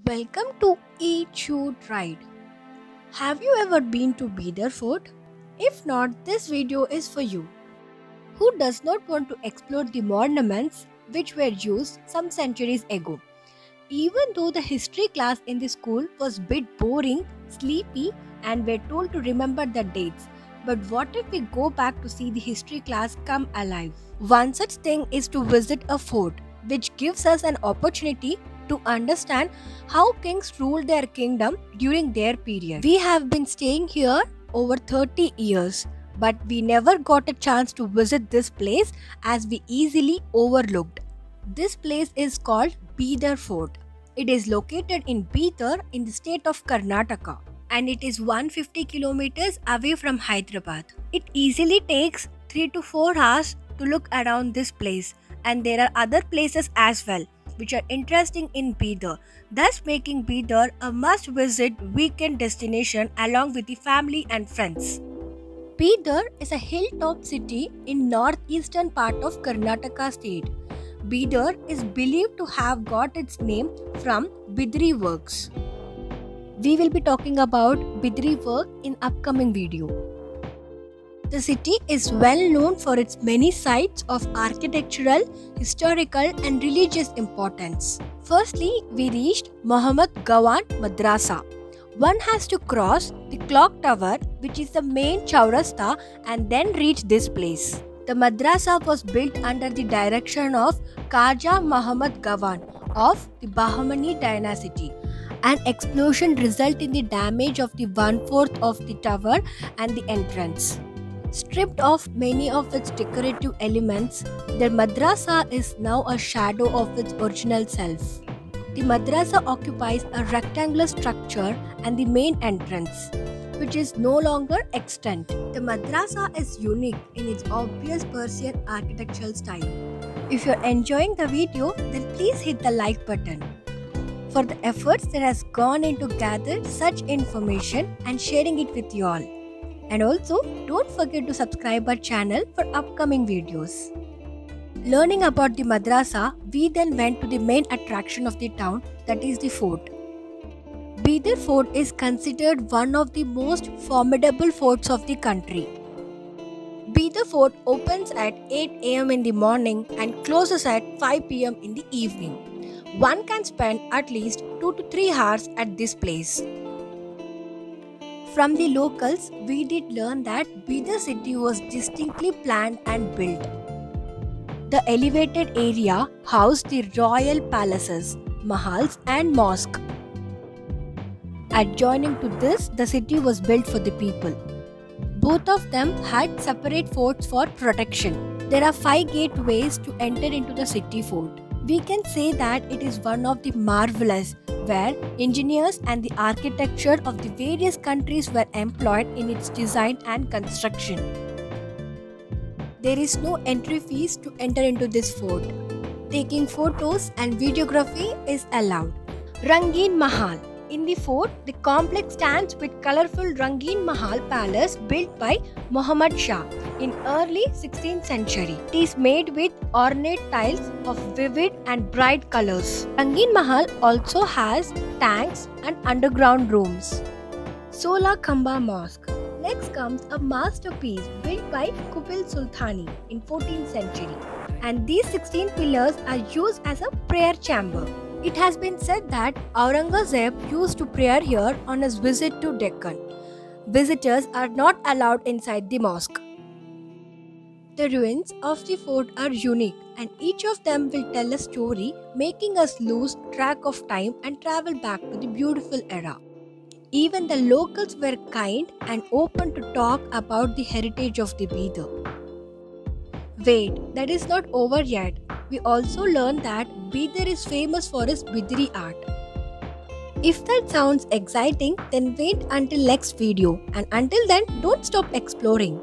Welcome to Eat, Shoot, Ride. Have you ever been to Bidar Fort? If not, this video is for you. Who does not want to explore the monuments which were used some centuries ago? Even though the history class in the school was bit boring, sleepy, and were told to remember the dates. But what if we go back to see the history class come alive? One such thing is to visit a fort, which gives us an opportunity to understand how kings ruled their kingdom during their period. We have been staying here over 30 years, but we never got a chance to visit this place as we easily overlooked. This place is called Bidar Fort. It is located in Bidar in the state of Karnataka, and it is 150 kilometers away from Hyderabad. It easily takes 3 to 4 hours to look around this place, and there are other places as well which are interesting in Bidar, thus making Bidar a must-visit weekend destination along with the family and friends. Bidar is a hilltop city in northeastern part of Karnataka state. Bidar is believed to have got its name from Bidri works. We will be talking about Bidri work in upcoming video. The city is well known for its many sites of architectural, historical and religious importance. Firstly, we reached Muhammad Gawan Madrasa. One has to cross the clock tower, which is the main Chaurasta, and then reach this place. The madrasa was built under the direction of Khaja Muhammad Gawan of the Bahmani dynasty. An explosion resulted in the damage of the 1/4 of the tower and the entrance. Stripped of many of its decorative elements, the madrasa is now a shadow of its original self. The madrasa occupies a rectangular structure and the main entrance, which is no longer extant. The madrasa is unique in its obvious Persian architectural style. If you're enjoying the video, then please hit the like button. For the efforts that has gone into gathering such information and sharing it with you all. And also, don't forget to subscribe our channel for upcoming videos. Learning about the madrasa, we then went to the main attraction of the town, that is the fort. Bidar Fort is considered one of the most formidable forts of the country. Bidar Fort opens at 8 am in the morning and closes at 5 pm in the evening. One can spend at least 2 to 3 hours at this place. From the locals, we did learn that Bidar city was distinctly planned and built. The elevated area housed the royal palaces, mahals and mosque. Adjoining to this, the city was built for the people. Both of them had separate forts for protection. There are 5 gateways to enter into the city fort. We can say that it is one of the marvelous where engineers and the architecture of the various countries were employed in its design and construction. There is no entry fees to enter into this fort. Taking photos and videography is allowed. Rangin Mahal. In the fort, the complex stands with colorful Rangin Mahal palace built by Muhammad Shah in early 16th century. It is made with ornate tiles of vivid and bright colors. Rangin Mahal also has tanks and underground rooms. Sola Khamba Mosque. Next comes a masterpiece built by Kubil Sultani in 14th century, and these 16 pillars are used as a prayer chamber. It has been said that Aurangzeb used to pray here on his visit to Deccan. Visitors are not allowed inside the mosque. The ruins of the fort are unique, and each of them will tell a story, making us lose track of time and travel back to the beautiful era. Even the locals were kind and open to talk about the heritage of the Bidar. Wait, that is not over yet. We also learned that Bidar is famous for its Bidri art. If that sounds exciting, then wait until next video, and until then, don't stop exploring.